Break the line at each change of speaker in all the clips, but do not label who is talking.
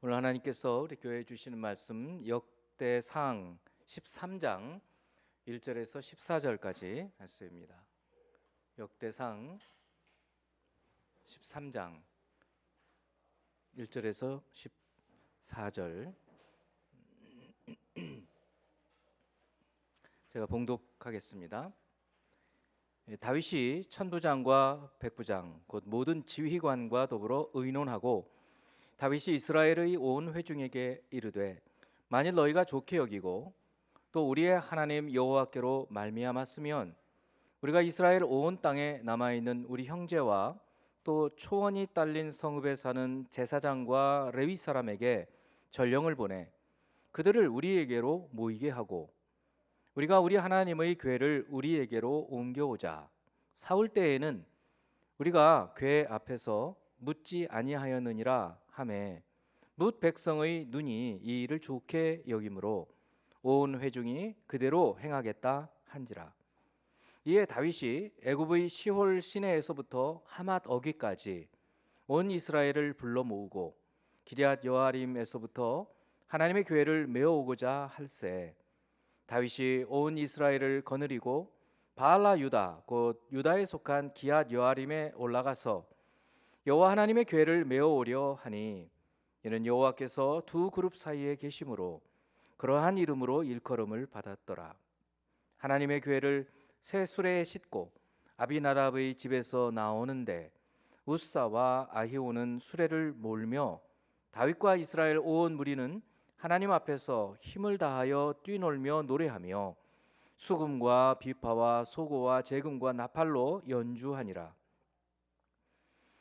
오늘 하나님께서 우리 교회에 주시는 말씀 역대상 13장 1절에서 14절까지 말씀입니다. 역대상 13장 1절에서 14절 제가 봉독하겠습니다. 다윗이 천부장과 백부장 곧 모든 지휘관과 더불어 의논하고 다윗이 이스라엘의 온 회중에게 이르되 만일 너희가 좋게 여기고 또 우리의 하나님 여호와께로 말미암았으면 우리가 이스라엘 온 땅에 남아있는 우리 형제와 또 초원이 딸린 성읍에 사는 제사장과 레위 사람에게 전령을 보내 그들을 우리에게로 모이게 하고 우리가 우리 하나님의 궤를 우리에게로 옮겨오자. 사울 때에는 우리가 궤 앞에서 묻지 아니하였느니라 하매 뭇 백성의 눈이 이 일을 좋게 여김으로 온 회중이 그대로 행하겠다 한지라. 이에 다윗이 애굽의 시홀 시내에서부터 하맛 어기까지 온 이스라엘을 불러 모으고 기럇 여아림에서부터 하나님의 궤를 메어오고자 할세 다윗이 온 이스라엘을 거느리고 바알라 유다 곧 유다에 속한 기럇 여아림에 올라가서 여호와 하나님의 궤를 메어오려 하니 이는 여호와께서 두 그룹 사이에 계심으로 그러한 이름으로 일컬음을 받았더라. 하나님의 궤를 새 수레에 싣고 아비나답의 집에서 나오는데 우사와 아히오는 수레를 몰며 다윗과 이스라엘 온 무리는 하나님 앞에서 힘을 다하여 뛰놀며 노래하며 수금과 비파와 소고와 재금과 나팔로 연주하니라.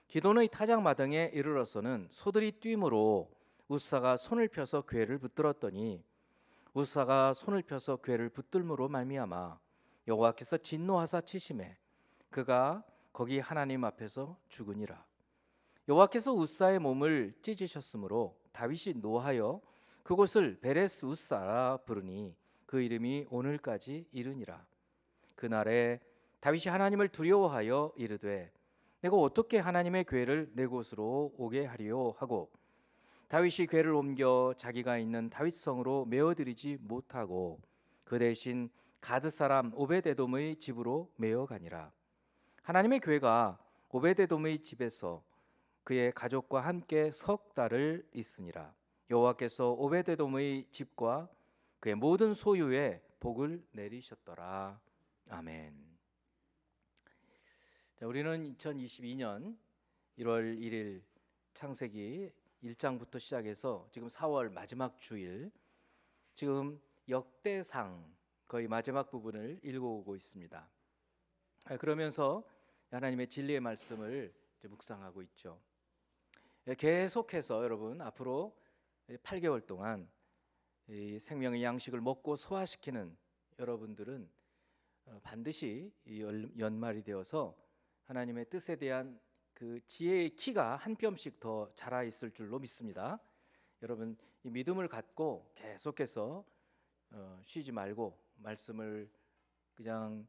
기돈의 타작마당에 이르러서는 소들이 뛰므로 우사가 손을 펴서 궤를 붙들었더니 우사가 손을 펴서 궤를 붙들므로 말미암아 여호와께서 진노하사 치심에 그가 거기 하나님 앞에서 죽으니라. 여호와께서 우사의 몸을 찢으셨으므로 다윗이 노하여 그곳을 베레스 우사라 부르니 그 이름이 오늘까지 이르니라. 그날에 다윗이 하나님을 두려워하여 이르되 내가 어떻게 하나님의 궤를 내 곳으로 오게 하리요 하고 다윗이 궤를 옮겨 자기가 있는 다윗성으로 메어들이지 못하고 그 대신 가드 사람 오베데돔의 집으로 메어가니라. 하나님의 궤가 오베데돔의 집에서 그의 가족과 함께 석 달을 있으니라. 여호와께서 오베데돔의 집과 그의 모든 소유에 복을 내리셨더라. 아멘. 자, 우리는 2022년 1월 1일 창세기 1장부터 시작해서 지금 4월 마지막 주일, 지금 역대상 거의 마지막 부분을 읽어오고 있습니다. 그러면서 하나님의 진리의 말씀을 묵상하고 있죠. 계속해서 여러분 앞으로 8개월 동안 이 생명의 양식을 먹고 소화시키는 여러분들은 반드시 연말이 되어서 하나님의 뜻에 대한 그 지혜의 키가 한 뼘씩 더 자라 있을 줄로 믿습니다. 여러분 이 믿음을 갖고 계속해서 쉬지 말고 말씀을 그냥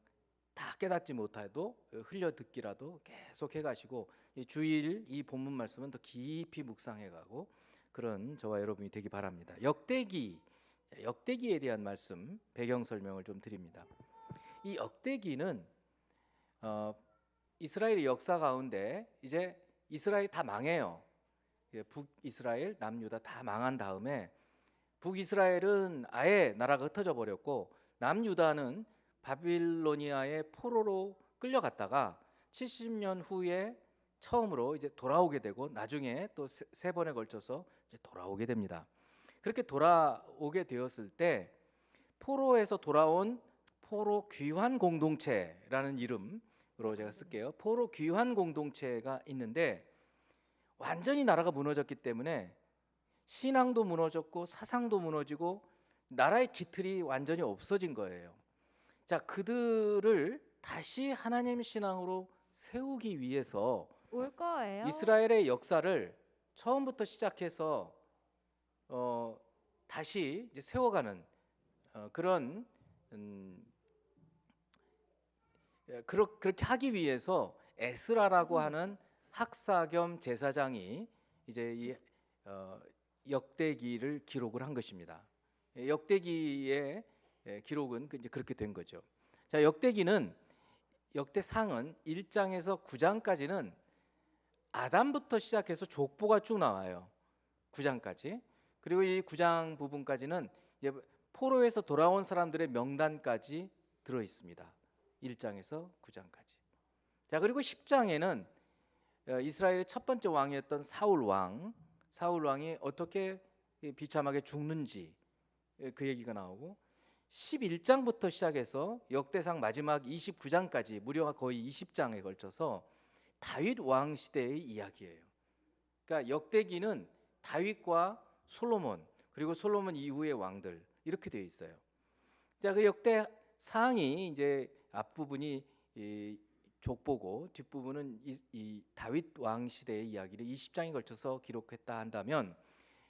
다 깨닫지 못해도 흘려 듣기라도 계속해 가시고 이 주일 이 본문 말씀은 더 깊이 묵상해 가고 그런 저와 여러분이 되기 바랍니다. 역대기에 대한 말씀 배경 설명을 좀 드립니다. 이 역대기는 이스라엘의 역사 가운데 이제 이스라엘이 다 망해요. 북이스라엘, 남유다 다 망한 다음에 북이스라엘은 아예 나라가 흩어져 버렸고 남유다는 바빌로니아의 포로로 끌려갔다가 70년 후에 처음으로 이제 돌아오게 되고 나중에 또 세 번에 걸쳐서 이제 돌아오게 됩니다. 그렇게 돌아오게 되었을 때 포로에서 돌아온 포로 귀환 공동체라는 이름으로 제가 쓸게요. 포로 귀환 공동체가 있는데 완전히 나라가 무너졌기 때문에 신앙도 무너졌고 사상도 무너지고 나라의 기틀이 완전히 없어진 거예요. 자, 그들을 다시 하나님 신앙으로 세우기 위해서
올 거예요?
이스라엘의 역사를 처음부터 시작해서 다시 이제 세워가는 그런 그렇게 하기 위해서 에스라라고 하는 학사 겸 제사장이 이제 이 역대기를 기록을 한 것입니다. 역대기의 기록은 이제 그렇게 된 거죠. 자, 역대상은 1장에서 9장까지는 아담부터 시작해서 족보가 쭉 나와요. 9장까지. 그리고 이 9장 부분까지는 이제 포로에서 돌아온 사람들의 명단까지 들어 있습니다. 1장에서 9장까지. 자, 그리고 10장에는 이스라엘의 첫 번째 왕이었던 사울 왕이 어떻게 비참하게 죽는지 그 얘기가 나오고, 11장부터 시작해서 역대상 마지막 29장까지 무려 거의 20장에 걸쳐서 다윗 왕 시대의 이야기예요. 그러니까 역대기는 다윗과 솔로몬, 그리고 솔로몬 이후의 왕들 이렇게 되어 있어요. 자, 그 역대상이 이제 앞부분이 이 족보고 뒷부분은 이 다윗 왕 시대의 이야기를 20장에 걸쳐서 기록했다 한다면,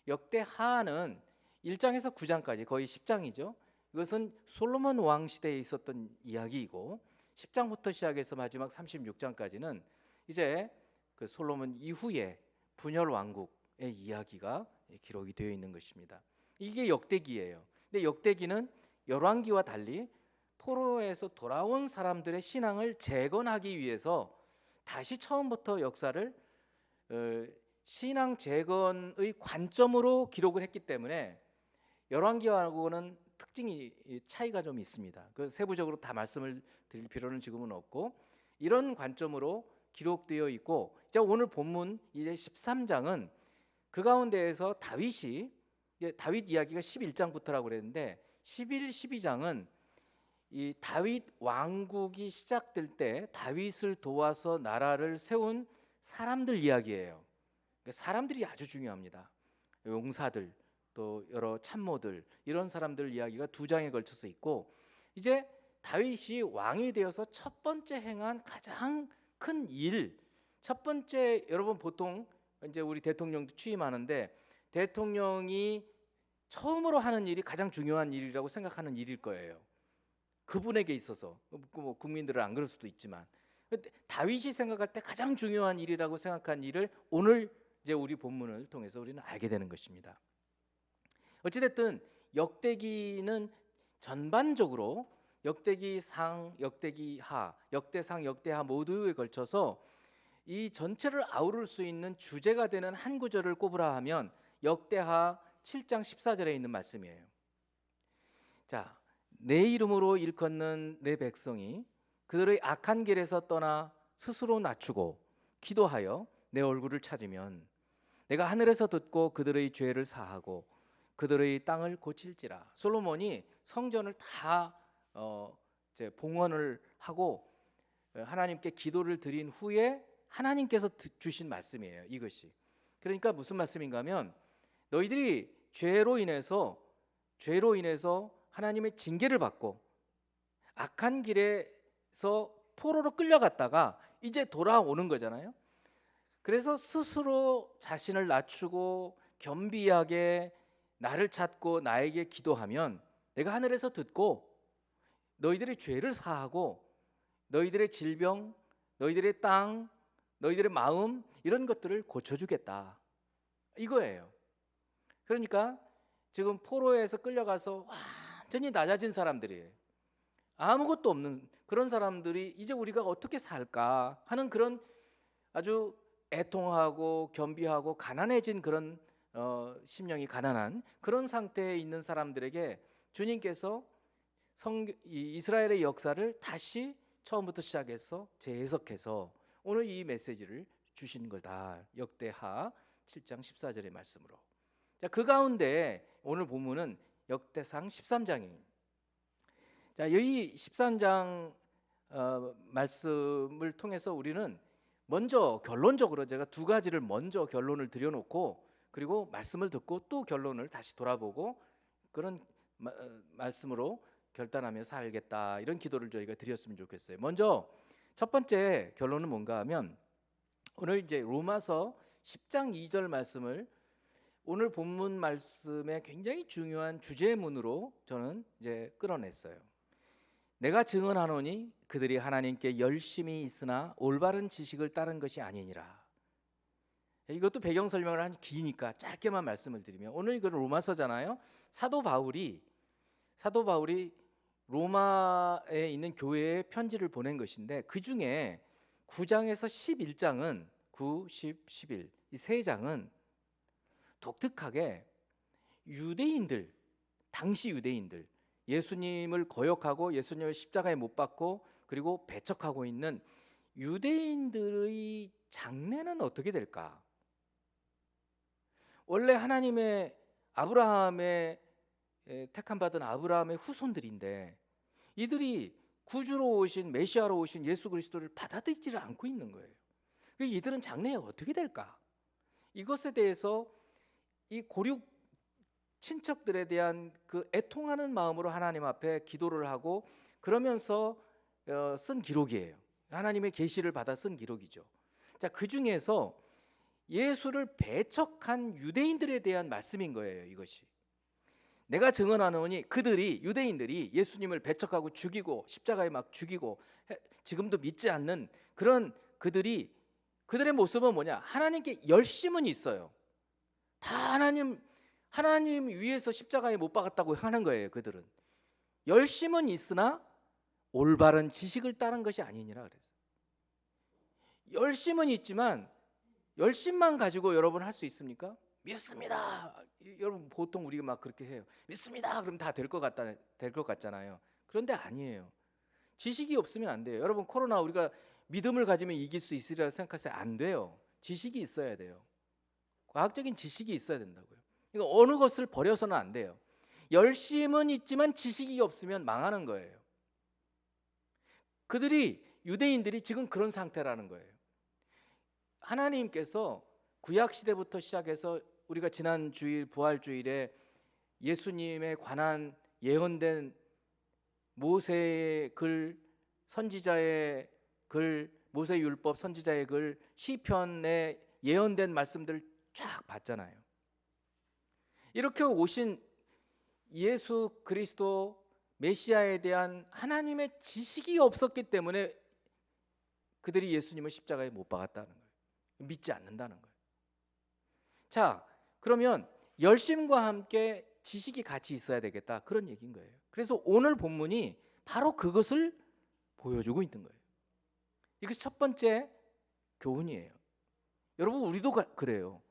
역대하는 1장에서 9장까지 거의 10장이죠. 이것은 솔로몬 왕 시대에 있었던 이야기이고, 10장부터 시작해서 마지막 36장까지는 이제 그 솔로몬 이후의 분열 왕국의 이야기가 기록이 되어 있는 것입니다. 이게 역대기예요. 근데 역대기는 열왕기와 달리 포로에서 돌아온 사람들의 신앙을 재건하기 위해서 다시 처음부터 역사를 신앙 재건의 관점으로 기록을 했기 때문에 열왕기하고는 특징이 차이가 좀 있습니다. 그 세부적으로 다 말씀을 드릴 필요는 지금은 없고, 이런 관점으로 기록되어 있고, 자, 오늘 본문 이제 13장은 그 가운데에서 다윗이 이제 다윗 이야기가 11장부터라고 그랬는데 11, 12장은 이 다윗 왕국이 시작될 때 다윗을 도와서 나라를 세운 사람들 이야기예요. 그러니까 사람들이 아주 중요합니다. 용사들, 또 여러 참모들, 이런 사람들 이야기가 2장에 걸쳐서 있고, 이제 다윗이 왕이 되어서 첫 번째 행한 가장 큰 일, 첫 번째, 여러분 보통 이제 우리 대통령도 취임하는데 대통령이 처음으로 하는 일이 가장 중요한 일이라고 생각하는 일일 거예요. 그분에게 있어서 뭐 국민들은 안 그럴 수도 있지만, 다윗이 생각할 때 가장 중요한 일이라고 생각한 일을 오늘 이제 우리 본문을 통해서 우리는 알게 되는 것입니다. 어찌됐든 역대기는 전반적으로 역대기상, 역대기하, 역대상, 역대하 모두에 걸쳐서 이 전체를 아우를 수 있는 주제가 되는 한 구절을 꼽으라 하면 역대하 7장 14절에 있는 말씀이에요. 자, 내 이름으로 일컫는 내 백성이 그들의 악한 길에서 떠나 스스로 낮추고 기도하여 내 얼굴을 찾으면 내가 하늘에서 듣고 그들의 죄를 사하고 그들의 땅을 고칠지라. 솔로몬이 성전을 다 이제 봉헌을 하고 하나님께 기도를 드린 후에 하나님께서 주신 말씀이에요, 이것이. 그러니까 무슨 말씀인가 하면, 너희들이 죄로 인해서 하나님의 징계를 받고 악한 길에서 포로로 끌려갔다가 이제 돌아오는 거잖아요. 그래서 스스로 자신을 낮추고 겸비하게 나를 찾고 나에게 기도하면 내가 하늘에서 듣고 너희들의 죄를 사하고 너희들의 질병, 너희들의 땅, 너희들의 마음, 이런 것들을 고쳐주겠다, 이거예요. 그러니까 지금 포로에서 끌려가서 완전히 낮아진 사람들이에요. 아무것도 없는 그런 사람들이 이제 우리가 어떻게 살까 하는 그런 아주 애통하고 겸비하고 가난해진 그런 심령이 가난한 그런 상태에 있는 사람들에게 주님께서 이스라엘의 역사를 다시 처음부터 시작해서 재해석해서 오늘 이 메시지를 주신 거다. 역대하 7장 14절의 말씀으로. 자, 그 가운데 오늘 본문은 역대상 13장입니다. 자, 이 13장 말씀을 통해서 우리는 먼저 결론적으로 제가 두 가지를 먼저 결론을 드려놓고 그리고 말씀을 듣고 또 결론을 다시 돌아보고 그런 말씀으로 결단하며 살겠다, 이런 기도를 저희가 드렸으면 좋겠어요. 먼저 첫 번째 결론은 뭔가 하면 오늘 이제 로마서 10장 2절 말씀을 오늘 본문 말씀의 굉장히 중요한 주제문으로 저는 이제 끌어냈어요. 내가 증언하노니 그들이 하나님께 열심히 있으나 올바른 지식을 따른 것이 아니니라. 이것도 배경 설명을 한 기니까 짧게만 말씀을 드리면, 오늘 이거 로마서잖아요. 사도 바울이 로마에 있는 교회에 편지를 보낸 것인데, 그 중에 9장에서 11장은 9, 10, 11 이 세 장은 독특하게 유대인들, 당시 유대인들, 예수님을 거역하고 예수님을 십자가에 못 박고 그리고 배척하고 있는 유대인들의 장래는 어떻게 될까? 원래 하나님의 아브라함의 택함 받은 아브라함의 후손들인데 이들이 구주로 오신 메시아로 오신 예수 그리스도를 받아들이지를 않고 있는 거예요. 이들은 장래에 어떻게 될까? 이것에 대해서 이 고륙 친척들에 대한 그 애통하는 마음으로 하나님 앞에 기도를 하고 그러면서 쓴 기록이에요. 하나님의 계시를 받아 쓴 기록이죠. 자, 그 중에서 예수를 배척한 유대인들에 대한 말씀인 거예요. 이것이 내가 증언하노니 그들이, 유대인들이 예수님을 배척하고 죽이고 십자가에 막 죽이고 지금도 믿지 않는 그런 그들의 모습은 뭐냐? 하나님께 열심은 있어요. 다 하나님 위에서 십자가에 못 박았다고 하는 거예요. 그들은 열심은 있으나 올바른 지식을 따른 것이 아니니라 그랬어요. 열심은 있지만 열심만 가지고 여러분 할 수 있습니까? 믿습니다. 여러분 보통 우리가 막 그렇게 해요. 믿습니다. 그럼 다 될 것 같잖아요. 그런데 아니에요. 지식이 없으면 안 돼요. 여러분 코로나 우리가 믿음을 가지면 이길 수 있으리라 생각하세요? 안 돼요. 지식이 있어야 돼요. 과학적인 지식이 있어야 된다고요. 그러니까 어느 것을 버려서는 안 돼요. 열심은 있지만 지식이 없으면 망하는 거예요. 유대인들이 지금 그런 상태라는 거예요. 하나님께서 구약 시대부터 시작해서 우리가 지난 주일 부활주일에 예수님에 관한 예언된 모세의 글, 선지자의 글, 모세 율법 선지자의 글, 시편에 예언된 말씀들을 쫙 봤잖아요. 이렇게 오신 예수 그리스도 메시아에 대한 하나님의 지식이 없었기 때문에 그들이 예수님을 십자가에 못 박았다는 거예요. 믿지 않는다는 거예요. 자, 그러면 열심과 함께 지식이 같이 있어야 되겠다, 그런 얘기인 거예요. 그래서 오늘 본문이 바로 그것을 보여주고 있는 거예요. 이것이 첫 번째 교훈이에요. 여러분 우리도 그래요.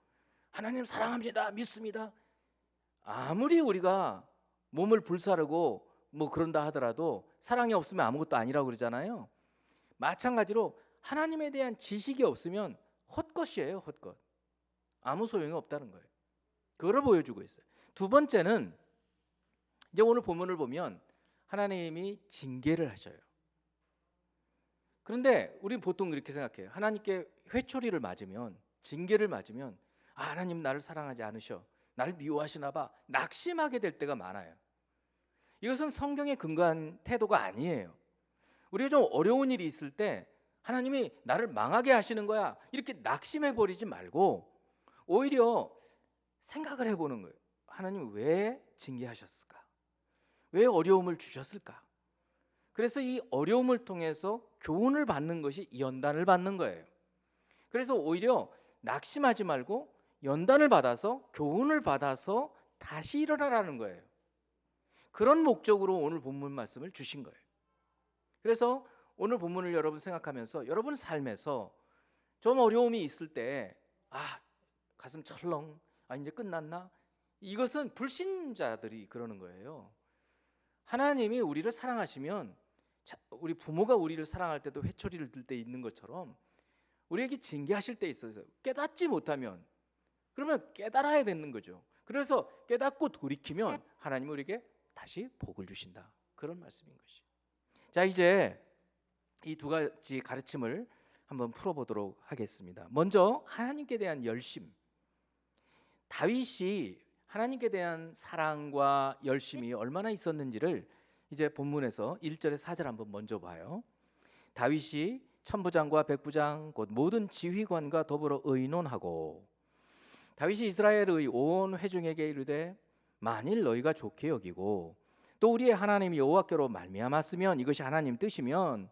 하나님 사랑합니다, 믿습니다. 아무리 우리가 몸을 불사르고 뭐 그런다 하더라도 사랑이 없으면 아무것도 아니라고 그러잖아요. 마찬가지로 하나님에 대한 지식이 없으면 헛것이에요. 헛것. 아무 소용이 없다는 거예요. 그거를 보여주고 있어요. 두 번째는 이제 오늘 본문을 보면 하나님이 징계를 하셔요. 그런데 우리는 보통 이렇게 생각해요. 하나님께 회초리를 맞으면, 징계를 맞으면 하나님 나를 사랑하지 않으셔, 나를 미워하시나 봐, 낙심하게 될 때가 많아요. 이것은 성경에 근거한 태도가 아니에요. 우리가 좀 어려운 일이 있을 때 하나님이 나를 망하게 하시는 거야, 이렇게 낙심해 버리지 말고 오히려 생각을 해보는 거예요. 하나님 왜 징계하셨을까? 왜 어려움을 주셨을까? 그래서 이 어려움을 통해서 교훈을 받는 것이 연단을 받는 거예요. 그래서 오히려 낙심하지 말고 연단을 받아서 교훈을 받아서 다시 일어나라는 거예요. 그런 목적으로 오늘 본문 말씀을 주신 거예요. 그래서 오늘 본문을 여러분 생각하면서 여러분 삶에서 좀 어려움이 있을 때 가슴 철렁, 이제 끝났나? 이것은 불신자들이 그러는 거예요. 하나님이 우리를 사랑하시면, 우리 부모가 우리를 사랑할 때도 회초리를 들 때 있는 것처럼 우리에게 징계하실 때 있어서 깨닫지 못하면, 그러면 깨달아야 되는 거죠. 그래서 깨닫고 돌이키면 하나님은 우리에게 다시 복을 주신다, 그런 말씀인 것이. 자, 이제 이 두 가지 가르침을 한번 풀어보도록 하겠습니다. 먼저 하나님께 대한 열심. 다윗이 하나님께 대한 사랑과 열심이 얼마나 있었는지를 이제 본문에서 1절에 4절 한번 먼저 봐요. 다윗이 천부장과 백부장 곧 모든 지휘관과 더불어 의논하고 다윗이 이스라엘의 온 회중에게 이르되 만일 너희가 좋게 여기고 또 우리의 하나님 여호와께로 말미암았으면 이것이 하나님 뜻이면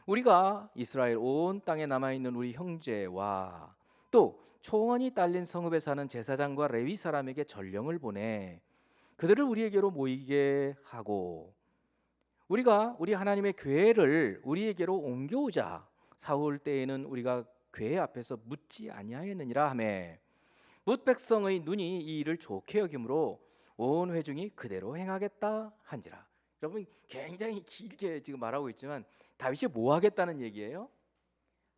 우리가 이스라엘 온 땅에 남아있는 우리 형제와 또 초원이 딸린 성읍에 사는 제사장과 레위 사람에게 전령을 보내 그들을 우리에게로 모이게 하고 우리가 우리 하나님의 궤를 우리에게로 옮겨오자. 사울 때에는 우리가 궤 앞에서 묻지 아니하였느니라 하매 뭇 백성의 눈이 이 일을 좋게 여김으로 온 회중이 그대로 행하겠다 한지라. 여러분 굉장히 길게 지금 말하고 있지만 다윗이 뭐 하겠다는 얘기예요?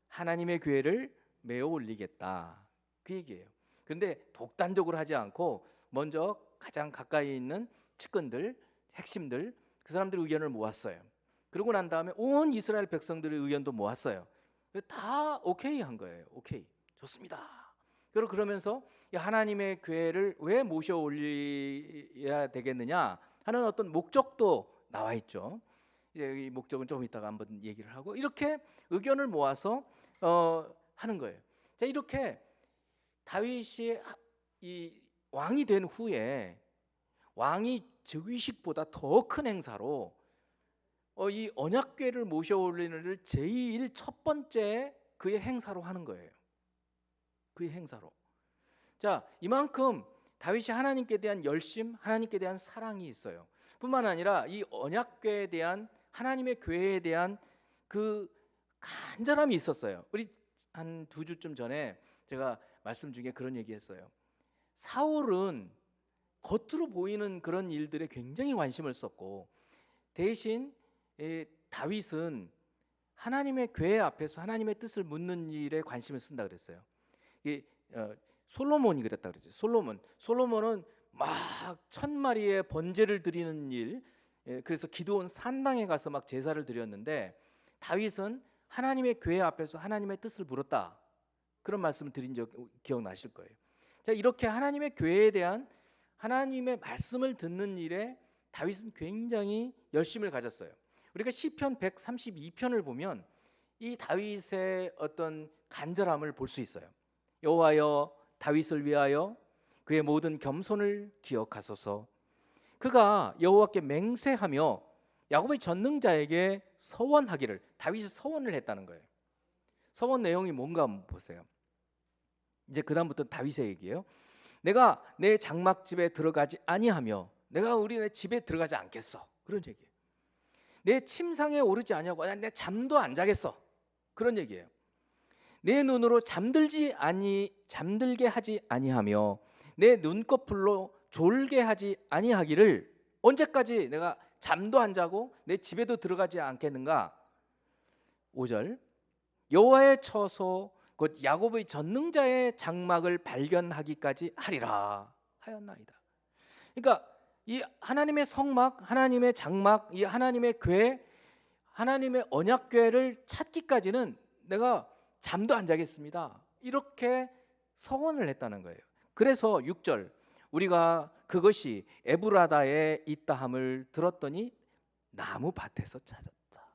하나님의 궤를 메어 올리겠다 그 얘기예요. 그런데 독단적으로 하지 않고 먼저 가장 가까이 있는 측근들, 핵심들 그 사람들 의견을 모았어요. 그러고 난 다음에 온 이스라엘 백성들의 의견도 모았어요. 다 오케이 한 거예요. 오케이, 좋습니다. 그러면서 하나님의 궤를 왜 모셔 올려야 되겠느냐 하는 어떤 목적도 나와 있죠. 이제 이 목적은 좀 이따가 한번 얘기를 하고 이렇게 의견을 모아서 하는 거예요. 자, 이렇게 다윗이 이 왕이 된 후에 왕이 즉위식보다 더 큰 행사로 이 언약궤를 모셔 올리는 를 제일 첫 번째 그의 행사로 하는 거예요. 그의 행사로. 자, 이만큼 다윗이 하나님께 대한 열심, 하나님께 대한 사랑이 있어요. 뿐만 아니라 이 언약궤에 대한 하나님의 궤에 대한 그 간절함이 있었어요. 우리 한 2주쯤 전에 제가 말씀 중에 그런 얘기했어요. 사울은 겉으로 보이는 그런 일들에 굉장히 관심을 썼고 대신 다윗은 하나님의 궤 앞에서 하나님의 뜻을 묻는 일에 관심을 쓴다 그랬어요. 솔로몬이 그랬다 그랬죠. 솔로몬은 막 1000마리의 번제를 드리는 일, 그래서 기드온 산당에 가서 막 제사를 드렸는데 다윗은 하나님의 궤 앞에서 하나님의 뜻을 물었다. 그런 말씀을 드린 적 기억나실 거예요. 자, 이렇게 하나님의 궤에 대한 하나님의 말씀을 듣는 일에 다윗은 굉장히 열심을 가졌어요. 우리가 시편 132편을 보면 이 다윗의 어떤 간절함을 볼 수 있어요. 여호와여 다윗을 위하여 그의 모든 겸손을 기억하소서. 그가 여호와께 맹세하며 야곱의 전능자에게 서원하기를. 다윗이 서원을 했다는 거예요. 서원 내용이 뭔가 한번 보세요. 이제 그 다음부터 다윗의 얘기예요. 내가 내 장막집에 들어가지 아니하며 내가 우리 집에 들어가지 않겠어. 그런 얘기예요. 내 침상에 오르지 아니하고 내 잠도 안 자겠어. 그런 얘기예요. 내 눈으로 잠들게 하지 아니하며 내 눈꺼풀로 졸게 하지 아니하기를. 언제까지 내가 잠도 안 자고 내 집에도 들어가지 않겠는가? 5절 여호와의 처소 곧 야곱의 전능자의 장막을 발견하기까지 하리라 하였나이다. 그러니까 이 하나님의 성막, 하나님의 장막, 이 하나님의 궤, 하나님의 언약궤를 찾기까지는 내가 잠도 안 자겠습니다. 이렇게 서원을 했다는 거예요. 그래서 6절 우리가 그것이 에브라다에 있다함을 들었더니 나무 밭에서 찾았다.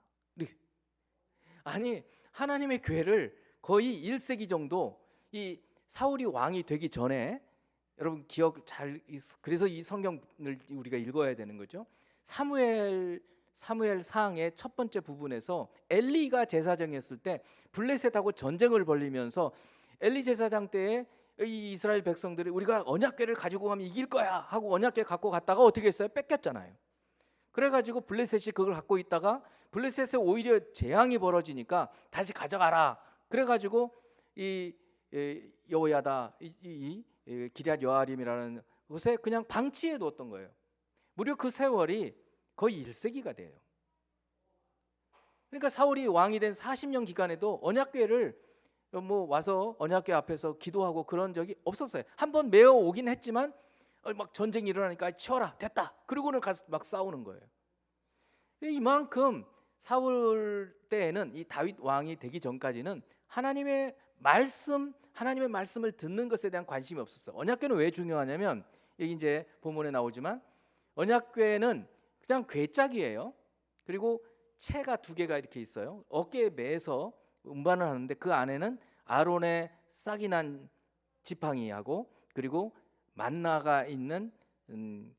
아니 하나님의 궤를 거의 1세기 정도 이 사울이 왕이 되기 전에, 여러분 기억 잘, 그래서 이 성경을 우리가 읽어야 되는 거죠. 사무엘 사항의 첫 번째 부분에서 엘리가 제사장이었을 때 블레셋하고 전쟁을 벌이면서 엘리 제사장 때에 이 이스라엘 백성들이 우리가 언약궤를 가지고 가면 이길 거야 하고 언약궤 갖고 갔다가 어떻게 했어요? 뺏겼잖아요. 그래가지고 블레셋이 그걸 갖고 있다가 블레셋에 오히려 재앙이 벌어지니까 다시 가져가라. 그래가지고 이 여호야다 이 기럇 여아림이라는 곳에 그냥 방치해 두었던 거예요. 무려 그 세월이 거의 1세기가 돼요. 그러니까 사울이 왕이 된 40년 기간에도 언약궤를 뭐 와서 언약궤 앞에서 기도하고 그런 적이 없었어요. 한번 메어 오긴 했지만 막 전쟁이 일어나니까 치워라 됐다. 그러고는 가서 막 싸우는 거예요. 이만큼 사울 때에는 이 다윗 왕이 되기 전까지는 하나님의 말씀을 듣는 것에 대한 관심이 없었어요. 언약궤는 왜 중요하냐면 여기 이제 본문에 나오지만 언약궤는 그냥 궤짝이에요. 그리고 채가 두 개가 이렇게 있어요. 어깨에 매서 운반을 하는데 그 안에는 아론의 싹이 난 지팡이하고 그리고 만나가 있는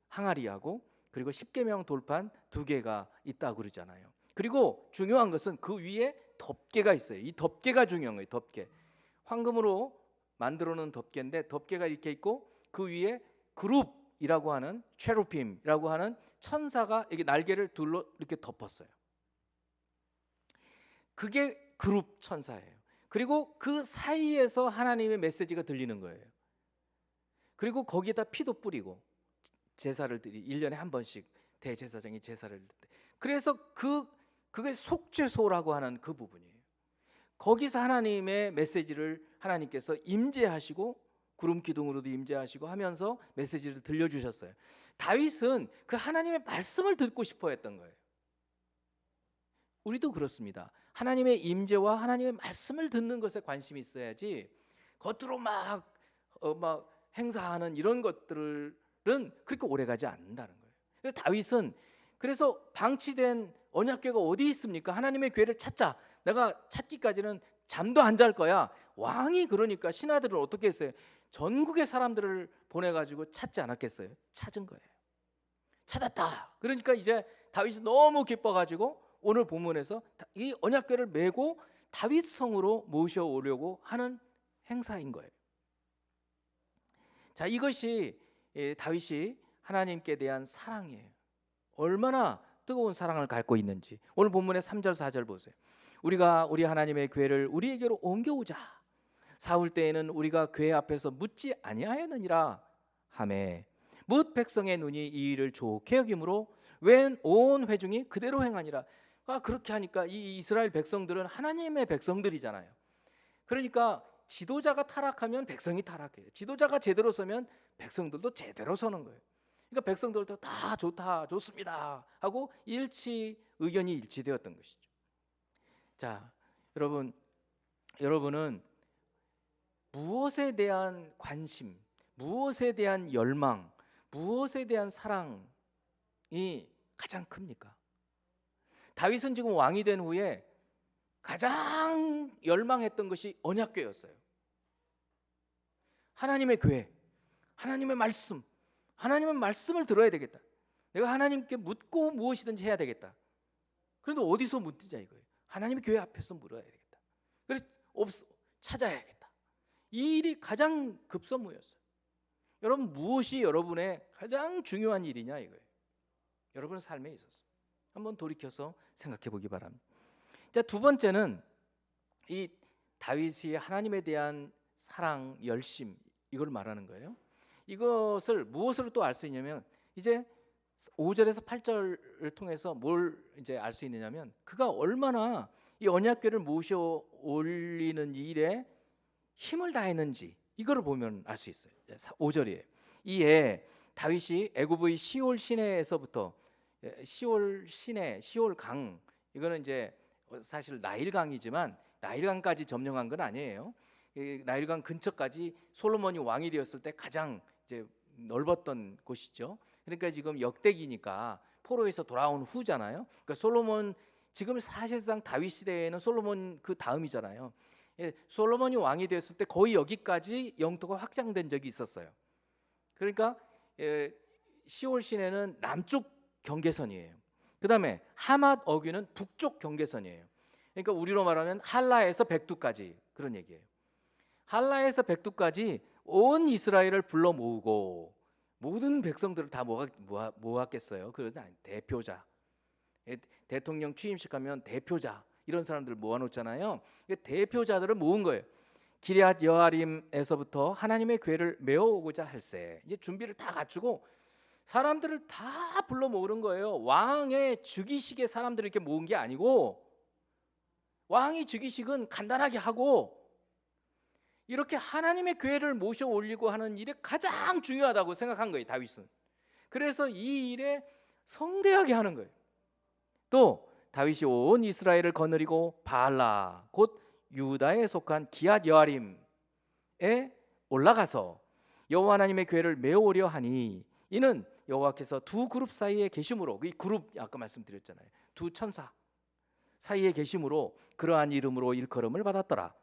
항아리하고 그리고 십계명 돌판 두 개가 있다고 그러잖아요. 그리고 중요한 것은 그 위에 덮개가 있어요. 이 덮개가 중요한 거예요. 덮개. 황금으로 만들어 놓은 덮개인데 덮개가 이렇게 있고 그 위에 그룹이라고 하는 체루빔이라고 하는 천사가 이렇게 날개를 둘러 이렇게 덮었어요. 그게 그룹 천사예요. 그리고 그 사이에서 하나님의 메시지가 들리는 거예요. 그리고 거기에다 피도 뿌리고 제사를 드리 1년에 한 번씩 대제사장이 제사를 드릴 때. 그래서 그게 속죄소라고 하는 그 부분이에요. 거기서 하나님의 메시지를 하나님께서 임재하시고 구름 기둥으로도 임재하시고 하면서 메시지를 들려주셨어요. 다윗은 그 하나님의 말씀을 듣고 싶어 했던 거예요. 우리도 그렇습니다. 하나님의 임재와 하나님의 말씀을 듣는 것에 관심이 있어야지 겉으로 막 행사하는 이런 것들은 그렇게 오래가지 않는다는 거예요. 그래서 다윗은 그래서 방치된 언약궤가 어디 있습니까? 하나님의 궤를 찾자. 내가 찾기까지는 잠도 안 잘 거야. 왕이 그러니까 신하들은 어떻게 했어요? 전국의 사람들을 보내가지고 찾지 않았겠어요? 찾은 거예요. 찾았다. 그러니까 이제 다윗이 너무 기뻐가지고 오늘 본문에서 이 언약궤를 메고 다윗 성으로 모셔오려고 하는 행사인 거예요. 자, 이것이 다윗이 하나님께 대한 사랑이에요. 얼마나 뜨거운 사랑을 갖고 있는지 오늘 본문의 3절 4절 보세요. 우리가 우리 하나님의 궤를 우리에게로 옮겨오자. 사울 때에는 우리가 궤 앞에서 묻지 아니하였느니라 하매 뭇 백성의 눈이 이 일을 좋게 여김으로 웬 온 회중이 그대로 행하니라. 그렇게 하니까 이 이스라엘 백성들은 하나님의 백성들이잖아요. 그러니까 지도자가 타락하면 백성이 타락해요. 지도자가 제대로 서면 백성들도 제대로 서는 거예요. 그러니까 백성들도 다 좋다, 좋습니다 하고 의견이 일치되었던 것이죠. 자, 여러분은 무엇에 대한 관심, 무엇에 대한 열망, 무엇에 대한 사랑이 가장 큽니까? 다윗은 지금 왕이 된 후에 가장 열망했던 것이 언약궤였어요. 하나님의 궤, 하나님의 말씀, 하나님의 말씀을 들어야 되겠다. 내가 하나님께 묻고 무엇이든지 해야 되겠다. 그런데 어디서 묻자 이거예요. 하나님의 궤 앞에서 물어야 되겠다. 그래서 찾아야겠다. 이 일이 가장 급선무였어요. 여러분, 무엇이 여러분의 가장 중요한 일이냐 이거예요. 여러분의 삶에 있어서 한번 돌이켜서 생각해 보기 바랍니다. 자, 두 번째는 이 다윗이 하나님에 대한 사랑, 열심 이걸 말하는 거예요. 이것을 무엇으로 또 알 수 있냐면 이제 5절에서 8절을 통해서 뭘 이제 알 수 있느냐면 그가 얼마나 이 언약궤를 모셔 올리는 일에 힘을 다했는지 이거를 보면 알 수 있어요. 5절이에요. 이에 다윗이 애굽의 시올 시내에서부터 시올 시내, 시올 강 이거는 이제 사실 나일강이지만 나일강까지 점령한 건 아니에요. 나일강 근처까지 솔로몬이 왕이 되었을 때 가장 이제 넓었던 곳이죠. 그러니까 지금 역대기니까 포로에서 돌아온 후잖아요. 그러니까 솔로몬 지금 사실상 다윗 시대에는 솔로몬 그 다음이잖아요. 솔로몬이 왕이 되었을 때 거의 여기까지 영토가 확장된 적이 있었어요. 그러니까 시올 시내는 남쪽 경계선이에요. 그다음에 하맛 어귀는 북쪽 경계선이에요. 그러니까 우리로 말하면 할라에서 백두까지 그런 얘기예요. 할라에서 백두까지 온 이스라엘을 불러 모으고 모든 백성들을 다 모았겠어요. 그러지 않아요. 대표자, 대통령 취임식 하면 대표자 이런 사람들을 모아놓잖아요. 대표자들을 모은 거예요. 기럇 여아림에서부터 하나님의 궤를 메어오고자 할세. 이제 준비를 다 갖추고 사람들을 다 불러 모으는 거예요. 왕의 즉위식에 사람들을 이렇게 모은 게 아니고 왕이 즉위식은 간단하게 하고 이렇게 하나님의 궤를 모셔 올리고 하는 일이 가장 중요하다고 생각한 거예요, 다윗은. 그래서 이 일에 성대하게 하는 거예요. 또 다윗이 온 이스라엘을 거느리고 바알라 곧 유다에 속한 기앗 여아림에 올라가서 여호와 하나님의 궤를 메우려 하니 이는 여호와께서 두 그룹 사이에 계심으로, 이 그룹 아까 말씀드렸잖아요. 두 천사 사이에 계심으로 그러한 이름으로 일컬음을 받았더라.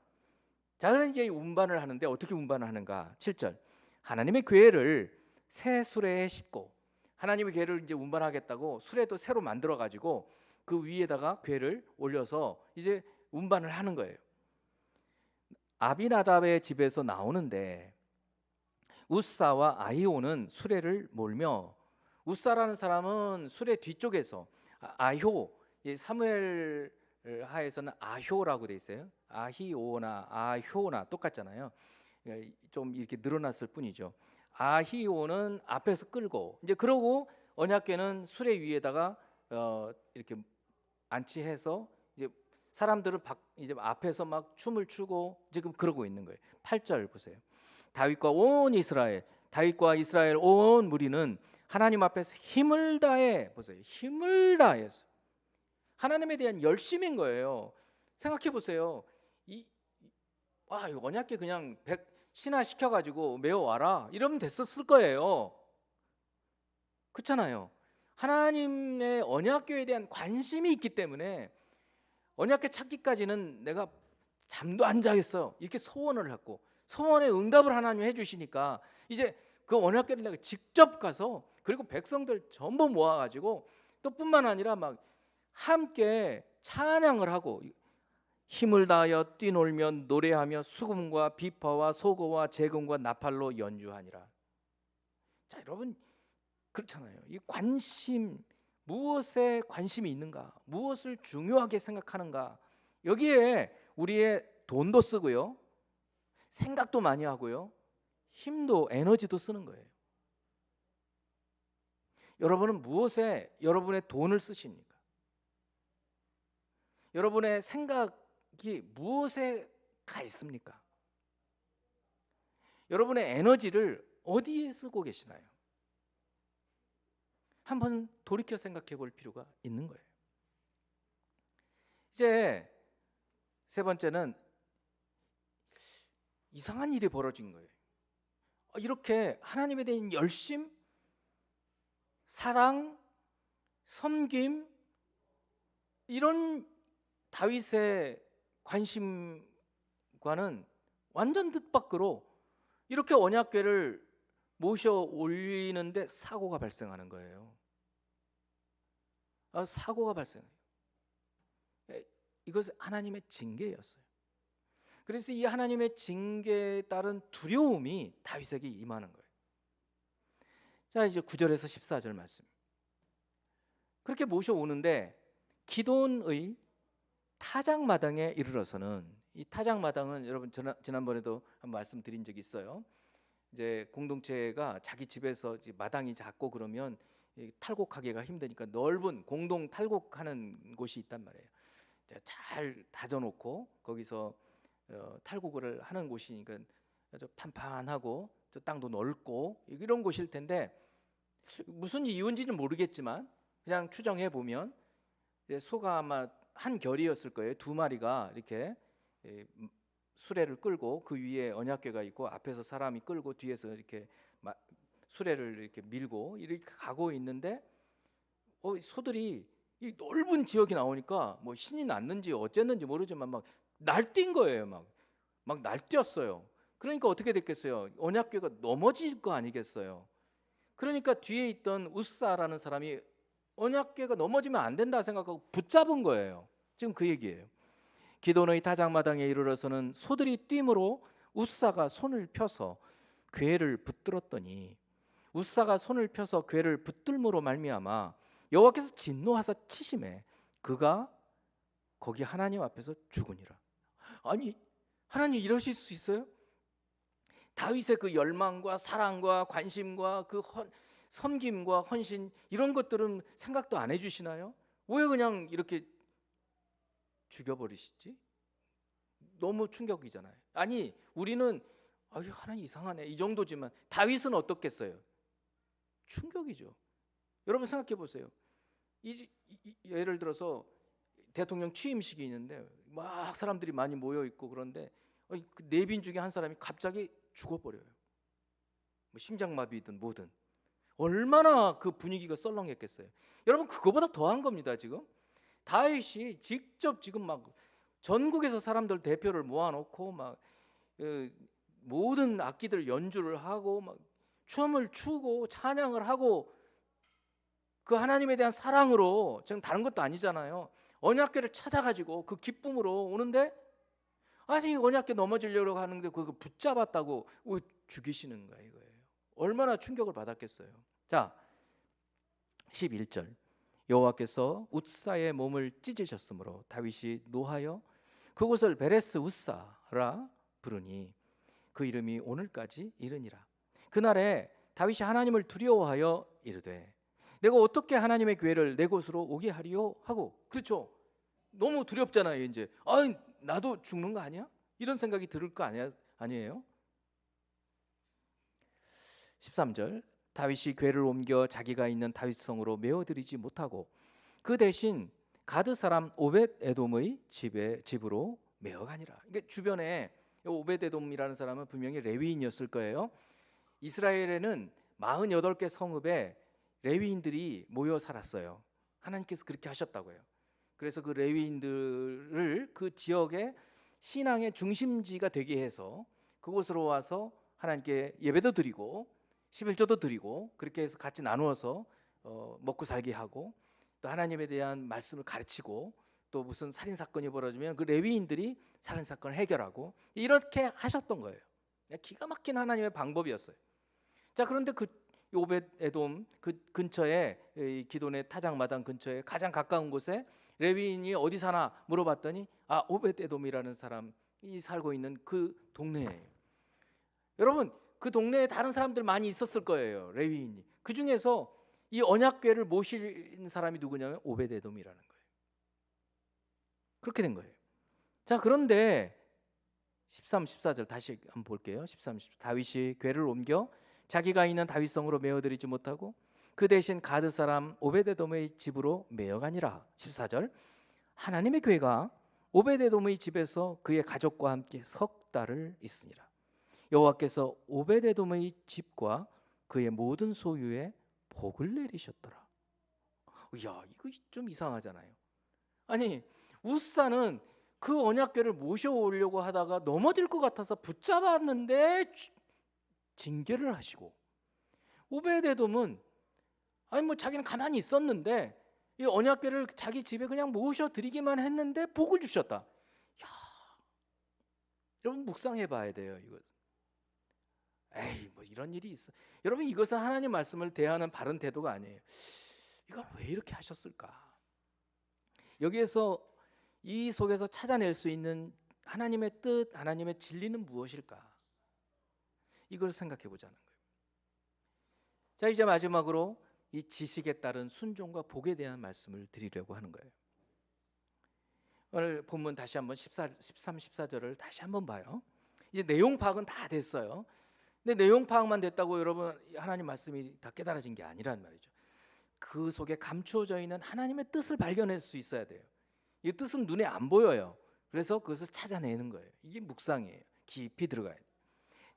자, 그럼 이제 운반을 하는데 어떻게 운반을 하는가? 7절. 하나님의 궤를 새 수레에 싣고, 하나님의 궤를 이제 운반하겠다고 수레도 새로 만들어 가지고 그 위에다가 궤를 올려서 이제 운반을 하는 거예요. 아비나답의 집에서 나오는데 우사와 아히오는 수레를 몰며, 우사라는 사람은 수레 뒤쪽에서, 아효, 사무엘 하에서는 아효라고 돼 있어요. 아히오나 아효나 똑같잖아요. 좀 이렇게 늘어났을 뿐이죠. 아히오는 앞에서 끌고, 이제 그러고 언약궤는 수레 위에다가 이렇게 안치해서 이제 사람들을 이제 앞에서 막 춤을 추고 지금 그러고 있는 거예요. 8절 보세요. 다윗과 온 이스라엘, 다윗과 이스라엘 온 무리는 하나님 앞에서 힘을 다해, 보세요. 힘을 다해서 하나님에 대한 열심인 거예요. 생각해 보세요. 이 언약궤 그냥 신화 시켜가지고 메워와라 이러면 됐었을 거예요. 그렇잖아요. 하나님의 언약궤에 대한 관심이 있기 때문에 언약궤 찾기까지는 내가 잠도 안 자겠어요. 이렇게 소원을 했고, 소원에 응답을 하나님 해주시니까 이제 그 언약궤를 내가 직접 가서, 그리고 백성들 전부 모아가지고 또 뿐만 아니라 막 함께 찬양을 하고 힘을 다하여 뛰놀며 노래하며 수금과 비파와 소고와 재금과 나팔로 연주하니라. 자, 여러분 그렇잖아요. 이 관심, 무엇에 관심이 있는가, 무엇을 중요하게 생각하는가, 여기에 우리의 돈도 쓰고요, 생각도 많이 하고요, 힘도 에너지도 쓰는 거예요. 여러분은 무엇에 여러분의 돈을 쓰십니까? 여러분의 생각이 무엇에 가 있습니까? 여러분의 에너지를 어디에 쓰고 계시나요? 한번 돌이켜 생각해 볼 필요가 있는 거예요. 이제 세 번째는 이상한 일이 벌어진 거예요. 이렇게 하나님에 대한 열심, 사랑, 섬김, 이런 다윗의 관심과는 완전 뜻밖으로 이렇게 언약궤를 모셔 올리는데 사고가 발생하는 거예요. 사고가 발생해요. 이것은 하나님의 징계였어요. 그래서 이 하나님의 징계에 따른 두려움이 다윗에게 임하는 거예요. 자, 이제 9절에서 14절 말씀. 그렇게 모셔오는데 기돈의 타작마당에 이르러서는, 이 타작마당은 여러분 지난번에도 한 말씀드린 적이 있어요. 이제 공동체가 자기 집에서 마당이 작고 그러면 탈곡하기가 힘드니까 넓은 공동 탈곡하는 곳이 있단 말이에요. 잘 다져놓고 거기서 탈곡을 하는 곳이니까 아주 판판하고 저 땅도 넓고 이런 곳일 텐데, 무슨 이유인지는 모르겠지만 그냥 추정해 보면 소가 아마 한 결이었을 거예요. 두 마리가 이렇게 수레를 끌고, 그 위에 언약궤가 있고 앞에서 사람이 끌고 뒤에서 이렇게 수레를 이렇게 밀고 이렇게 가고 있는데, 소들이 이 넓은 지역이 나오니까 뭐 신이 났는지 어쨌는지 모르지만 막 날뛴 거예요. 막 날뛰었어요. 그러니까 어떻게 됐겠어요? 언약궤가 넘어질 거 아니겠어요? 그러니까 뒤에 있던 우사라는 사람이 언약궤가 넘어지면 안 된다 생각하고 붙잡은 거예요. 지금 그 얘기예요. 기돈의 타작마당에 이르러서는 소들이 뛰므로 우사가 손을 펴서 궤를 붙들었더니, 우사가 손을 펴서 궤를 붙들므로 말미암아 여호와께서 진노하사 치심에 그가 거기 하나님 앞에서 죽으니라. 아니, 하나님 이러실 수 있어요? 다윗의 그 열망과 사랑과 관심과 그 섬김과 헌신, 이런 것들은 생각도 안 해주시나요? 왜 그냥 이렇게 죽여버리시지? 너무 충격이잖아요. 아니, 우리는 하나님 이상하네 이 정도지만 다윗은 어떻겠어요? 충격이죠. 여러분 생각해 보세요. 예를 들어서 대통령 취임식이 있는데 막 사람들이 많이 모여 있고 그런데 그 내빈 중에 한 사람이 갑자기 죽어버려요. 뭐 심장마비든 뭐든. 얼마나 그 분위기가 썰렁했겠어요. 여러분 그거보다 더한 겁니다. 지금 다윗이 직접 지금 막 전국에서 사람들 대표를 모아놓고 막 모든 악기들 연주를 하고 막 춤을 추고 찬양을 하고 그 하나님에 대한 사랑으로 지금 다른 것도 아니잖아요. 언약궤를 찾아가지고 그 기쁨으로 오는데 아니 언약궤 넘어지려고 하는데 그거 붙잡았다고 죽이시는 거예요. 이거예요. 얼마나 충격을 받았겠어요. 자 11절 여호와께서 웃사의 몸을 찢으셨으므로 다윗이 노하여 그곳을 베레스 웃사라 부르니 그 이름이 오늘까지 이르니라. 그날에 다윗이 하나님을 두려워하여 이르되 내가 어떻게 하나님의 교회를 내 곳으로 오게 하리요 하고. 그렇죠. 너무 두렵잖아요. 이제 나도 죽는 거 아니야? 이런 생각이 들을 거 아니에요? 13절 다윗이 궤를 옮겨 자기가 있는 다윗성으로 메어들이지 못하고 그 대신 가드 사람 오벳 에돔의 집으로 메어가니라. 그러니까 주변에 오벳 에돔이라는 사람은 분명히 레위인이었을 거예요. 이스라엘에는 48개 성읍에 레위인들이 모여 살았어요. 하나님께서 그렇게 하셨다고요. 그래서 그 레위인들을 그 지역의 신앙의 중심지가 되게 해서 그곳으로 와서 하나님께 예배도 드리고 11조도 드리고 그렇게 해서 같이 나누어서 먹고 살게 하고 또 하나님에 대한 말씀을 가르치고 또 무슨 살인 사건이 벌어지면 그 레위인들이 살인 사건을 해결하고 이렇게 하셨던 거예요. 기가 막힌 하나님의 방법이었어요. 자 그런데 그 오벳 에돔 그 근처에 기돈의 타작마당 근처에 가장 가까운 곳에 레위인이 어디 사나 물어봤더니 오벳 에돔이라는 사람이 살고 있는 그 동네예요. 여러분 그 동네에 다른 사람들 많이 있었을 거예요. 레위인이. 그 중에서 이 언약궤를 모신 사람이 누구냐면 오벳 에돔이라는 거예요. 그렇게 된 거예요. 자 그런데 13, 14절 다시 한번 볼게요. 13, 14 다윗이 궤를 옮겨 자기가 있는 다윗성으로 메어들이지 못하고 그 대신 가드 사람 오벳에돔의 집으로 메어가니라. 14절 하나님의 궤가 오벳에돔의 집에서 그의 가족과 함께 석 달을 있으니라. 여호와께서 오벳에돔의 집과 그의 모든 소유에 복을 내리셨더라. 야 이거 좀 이상하잖아요. 아니 웃사는 그 언약궤를 모셔오려고 하다가 넘어질 것 같아서 붙잡았는데 징계를 하시고 오벳에돔은 자기는 가만히 있었는데 이 언약궤를 자기 집에 그냥 모셔드리기만 했는데 복을 주셨다. 야, 여러분 묵상해봐야 돼요. 이거. 뭐 이런 일이 있어. 여러분 이것은 하나님 말씀을 대하는 바른 태도가 아니에요. 이걸 왜 이렇게 하셨을까? 여기에서 이 속에서 찾아낼 수 있는 하나님의 뜻, 하나님의 진리는 무엇일까? 이걸 생각해 보자는 거예요. 자 이제 마지막으로 이 지식에 따른 순종과 복에 대한 말씀을 드리려고 하는 거예요. 오늘 본문 다시 한번 13, 14절을 다시 한번 봐요. 이제 내용 파악은 다 됐어요. 근데 내용 파악만 됐다고 여러분 하나님 말씀이 다 깨달아진 게 아니란 말이죠. 그 속에 감추어져 있는 하나님의 뜻을 발견할 수 있어야 돼요. 이 뜻은 눈에 안 보여요. 그래서 그것을 찾아내는 거예요. 이게 묵상이에요. 깊이 들어가야 돼요.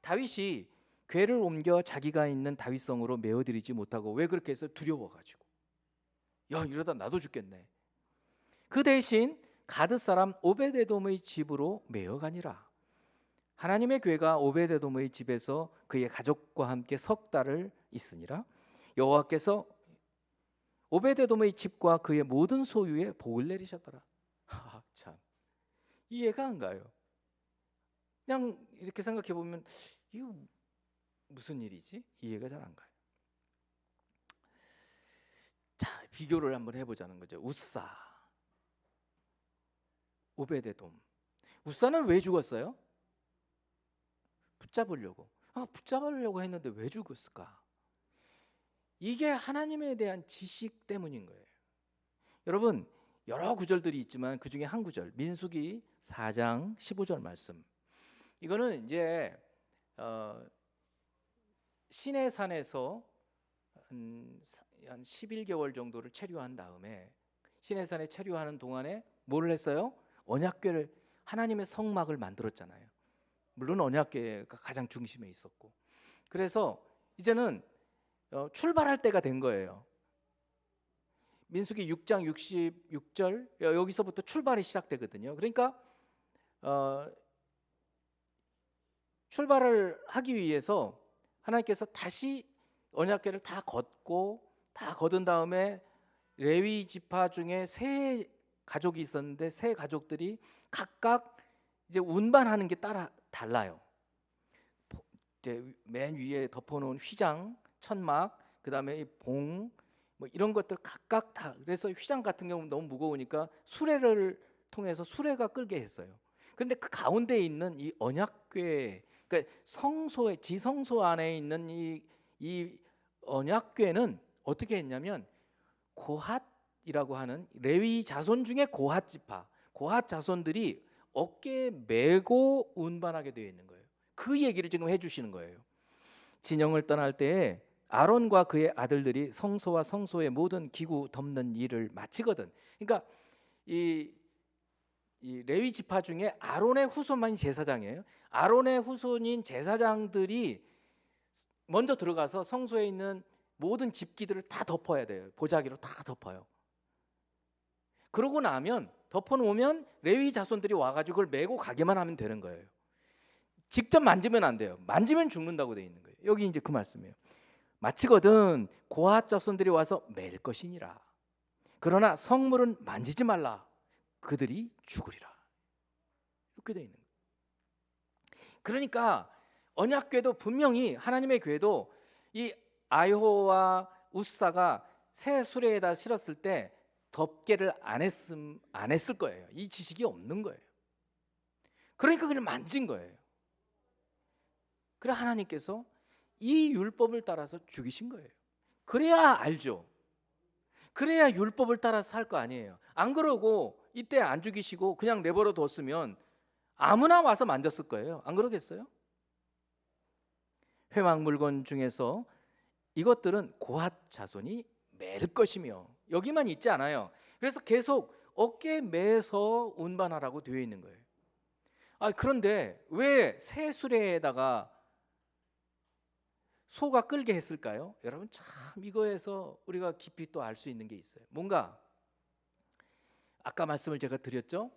다윗이 궤를 옮겨 자기가 있는 다윗성으로 메어들이지 못하고 왜 그렇게 해서 두려워가지고 이러다 나도 죽겠네. 그 대신 가드 사람 오벳에돔의 집으로 메어가니라. 하나님의 궤가 오벳에돔의 집에서 그의 가족과 함께 석 달을 있으니라. 여호와께서 오벳에돔의 집과 그의 모든 소유에 복을 내리셨더라. 참 이해가 안 가요. 그냥 이렇게 생각해 보면 이거 무슨 일이지? 이해가 잘 안 가요. 자 비교를 한번 해보자는 거죠. 웃사, 오벳에돔. 웃사는 왜 죽었어요? 붙잡으려고 했는데 왜 죽었을까? 이게 하나님에 대한 지식 때문인 거예요. 여러분 여러 구절들이 있지만 그 중에 한 구절 민수기 4장 15절 말씀. 이거는 이제 시내산에서 한 11개월 정도를 체류한 다음에 시내산에 체류하는 동안에 뭐를 했어요? 언약궤를, 하나님의 성막을 만들었잖아요. 물론 언약궤가 가장 중심에 있었고. 그래서 이제는 출발할 때가 된 거예요. 민수기 6장 66절 여기서부터 출발이 시작되거든요. 그러니까 출발을 하기 위해서 하나님께서 다시 언약궤를 다 걷고, 다 걷은 다음에 레위 지파 중에 세 가족이 있었는데 세 가족들이 각각 이제 운반하는 게 달라요. 이제 맨 위에 덮어놓은 휘장, 천막, 그다음에 봉, 뭐 이런 것들 각각 다. 그래서 휘장 같은 경우는 너무 무거우니까 수레를 통해서 수레가 끌게 했어요. 그런데 그 가운데 있는 이 언약궤, 그러니까 성소의 지성소 안에 있는 이 언약궤는 어떻게 했냐면 고핫이라고 하는 레위 자손 중에 고핫 지파, 고핫 자손들이 어깨에 메고 운반하게 되어 있는 거예요. 그 얘기를 지금 해주시는 거예요. 진영을 떠날 때에 아론과 그의 아들들이 성소와 성소의 모든 기구 덮는 일을 마치거든. 그러니까 이 레위 지파 중에 아론의 후손만이 제사장이에요. 아론의 후손인 제사장들이 먼저 들어가서 성소에 있는 모든 집기들을 다 덮어야 돼요. 보자기로 다 덮어요. 그러고 나면 덮어놓으면 레위 자손들이 와가지고 그걸 메고 가게만 하면 되는 거예요. 직접 만지면 안 돼요. 만지면 죽는다고 돼 있는 거예요. 여기 이제 그 말씀이에요. 마치거든 고핫 자손들이 와서 맬 것이니라. 그러나 성물은 만지지 말라. 그들이 죽으리라. 이렇게 돼 있는 거예요. 그러니까 언약궤도 분명히 하나님의 궤도 이 아이호와 우사가 새 수레에다 실었을 때 덮개를 안 했을 거예요. 이 지식이 없는 거예요. 그러니까 그냥 만진 거예요. 그래 하나님께서 이 율법을 따라서 죽이신 거예요. 그래야 알죠. 그래야 율법을 따라서 살 거 아니에요. 안 그러고 이때 안 죽이시고 그냥 내버려 뒀으면 아무나 와서 만졌을 거예요. 안 그러겠어요? 회막 물건 중에서 이것들은 고핫 자손이 맬 것이며 여기만 있지 않아요. 그래서 계속 어깨에 매서 운반하라고 되어 있는 거예요. 그런데 왜 새 수레에다가 소가 끌게 했을까요? 여러분 참 이거에서 우리가 깊이 또 알 수 있는 게 있어요. 뭔가 아까 말씀을 제가 드렸죠.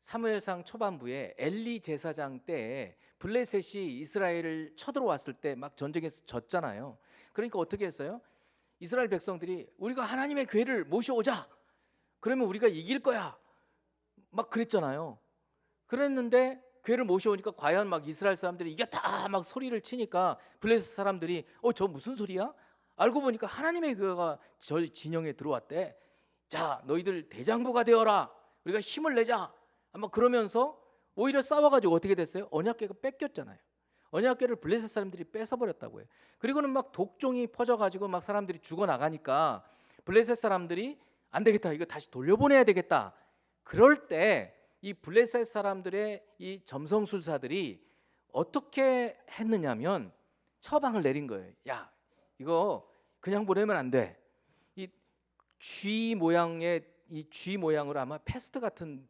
사무엘상 초반부에 엘리 제사장 때에 블레셋이 이스라엘을 쳐들어왔을 때 막 전쟁에서 졌잖아요. 그러니까 어떻게 했어요? 이스라엘 백성들이 우리가 하나님의 궤를 모셔오자. 그러면 우리가 이길 거야. 막 그랬잖아요. 그랬는데 궤를 모셔오니까 과연 막 이스라엘 사람들이 이겼다 막 소리를 치니까 블레셋 사람들이 저 무슨 소리야? 알고 보니까 하나님의 궤가 저 진영에 들어왔대. 자, 너희들 대장부가 되어라. 우리가 힘을 내자. 아마 그러면서 오히려 싸워가지고 어떻게 됐어요? 언약궤가 뺏겼잖아요. 언약궤를 블레셋 사람들이 뺏어버렸다고 해요. 그리고는 막 독종이 퍼져가지고 막 사람들이 죽어나가니까 블레셋 사람들이 안 되겠다. 이거 다시 돌려보내야 되겠다. 그럴 때 이 블레셋 사람들의 이 점성술사들이 어떻게 했느냐면 처방을 내린 거예요. 야, 이거 그냥 보내면 안 돼. 이 쥐 모양의 이 쥐 모양으로 아마 패스트 같은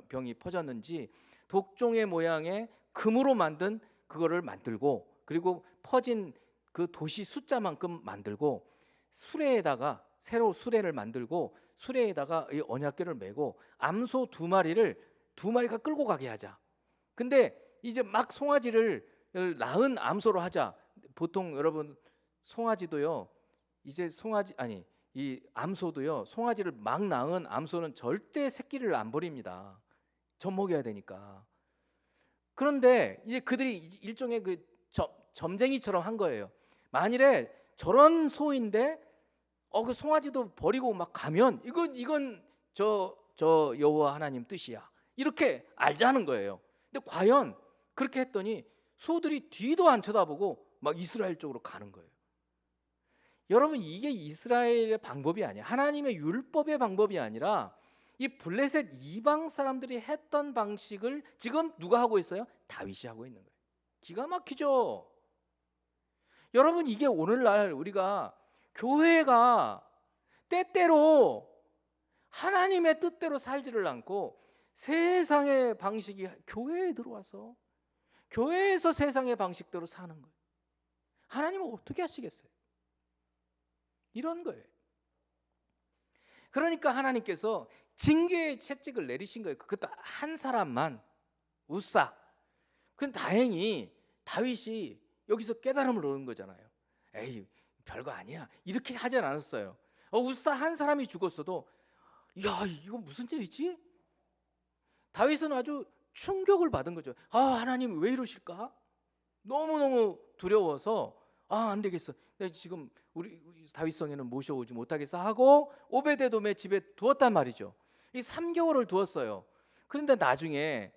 병이 퍼졌는지 독종의 모양의 금으로 만든 그거를 만들고 그리고 퍼진 그 도시 숫자만큼 만들고 수레에다가 새로 수레를 만들고 수레에다가 이 언약궤를 메고 암소 두 마리가 끌고 가게 하자. 근데 이제 막 송아지를 낳은 암소로 하자. 보통 여러분 송아지도요. 이제 이 암소도요. 송아지를 막 낳은 암소는 절대 새끼를 안 버립니다. 젖 먹여야 되니까. 그런데 이제 그들이 일종의 그 점쟁이처럼 한 거예요. 만일에 저런 소인데 그 송아지도 버리고 막 가면 이건 저 여호와 하나님 뜻이야. 이렇게 알자는 거예요. 근데 과연 그렇게 했더니 소들이 뒤도 안 쳐다보고 막 이스라엘 쪽으로 가는 거예요. 여러분 이게 이스라엘의 방법이 아니야. 하나님의 율법의 방법이 아니라 이 블레셋 이방 사람들이 했던 방식을 지금 누가 하고 있어요? 다윗이 하고 있는 거예요. 기가 막히죠. 여러분 이게 오늘날 우리가 교회가 때때로 하나님의 뜻대로 살지를 않고 세상의 방식이 교회에 들어와서 교회에서 세상의 방식대로 사는 거예요. 하나님은 어떻게 하시겠어요? 이런 거예요. 그러니까 하나님께서 징계의 채찍을 내리신 거예요. 그것도 한 사람만, 우사. 그건 다행히 다윗이 여기서 깨달음을 얻은 거잖아요. 에이, 별거 아니야, 이렇게 하지 않았어요. 우사 한 사람이 죽었어도 야, 이거 무슨 일이지? 다윗은 아주 충격을 받은 거죠. 하나님 왜 이러실까? 너무너무 두려워서 안 되겠어, 내가 지금 우리 다윗성에는 모셔오지 못하겠어 하고 오베데돔의 집에 두었단 말이죠. 이 3개월을 두었어요. 그런데 나중에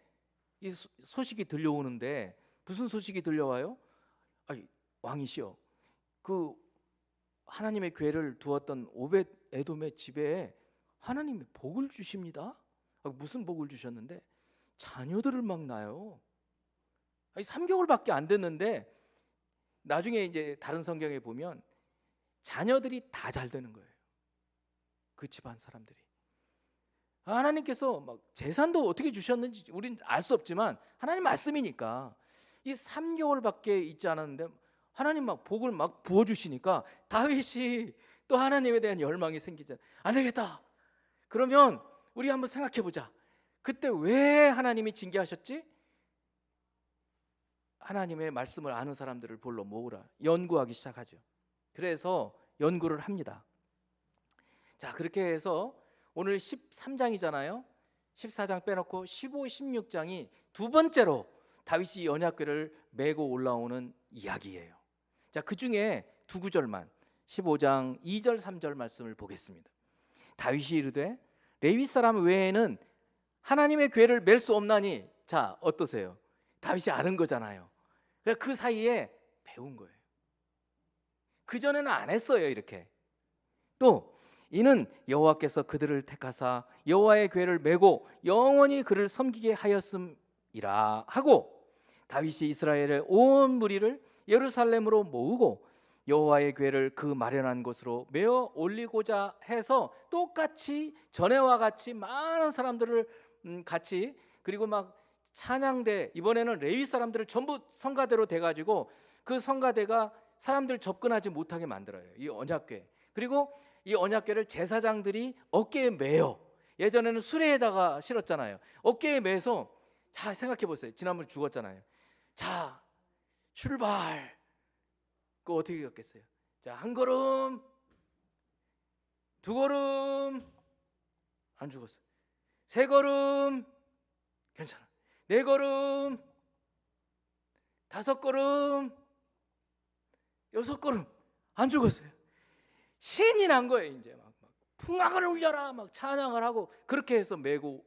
이 소식이 들려오는데, 무슨 소식이 들려와요? 왕이시여, 그 하나님의 궤를 두었던 오벳에돔의 집에 하나님이 복을 주십니다. 무슨 복을 주셨는데? 자녀들을 막 낳아요. 3개월밖에 안 됐는데 나중에 이제 다른 성경에 보면 자녀들이 다 잘 되는 거예요. 그 집안 사람들이. 하나님께서 막 재산도 어떻게 주셨는지 우리는 알 수 없지만 하나님 말씀이니까 이 3개월밖에 있지 않았는데 하나님 막 복을 막 부어주시니까 다윗이 또 하나님에 대한 열망이 생기잖아요. 안 되겠다, 그러면 우리 한번 생각해 보자. 그때 왜 하나님이 징계하셨지? 하나님의 말씀을 아는 사람들을 불러 모으라, 연구하기 시작하죠. 그래서 연구를 합니다. 자, 그렇게 해서 오늘 13장이잖아요 14장 빼놓고 15, 16장이 두 번째로 다윗이 언약궤를 메고 올라오는 이야기예요. 자, 그 중에 두 구절만 15장 2절 3절 말씀을 보겠습니다. 다윗이 이르되 레위 사람 외에는 하나님의 궤를 멜 수 없나니. 자, 어떠세요? 다윗이 아는 거잖아요. 그 사이에 배운 거예요. 그전에는 안 했어요. 이렇게. 또 이는 여호와께서 그들을 택하사 여호와의 궤를 메고 영원히 그를 섬기게 하였음이라 하고, 다윗이 이스라엘의 온 무리를 예루살렘으로 모으고 여호와의 궤를 그 마련한 곳으로 메어 올리고자 해서 똑같이 전에와 같이 많은 사람들을 같이, 그리고 막 찬양대, 이번에는 레위 사람들을 전부 성가대로 돼가지고 그 성가대가 사람들 접근하지 못하게 만들어요, 이 언약궤. 그리고 이 언약궤를 제사장들이 어깨에 메요. 예전에는 수레에다가 실었잖아요. 어깨에 메서, 자, 생각해 보세요. 지난번에 죽었잖아요. 자, 출발. 그거 어떻게 걷겠어요? 자, 한 걸음, 두 걸음, 안 죽었어요. 세 걸음, 괜찮아. 네 걸음, 다섯 걸음, 여섯 걸음, 안 죽었어요. 신이 난 거예요. 이제 막 풍악을 울려라, 막 찬양을 하고, 그렇게 해서 메고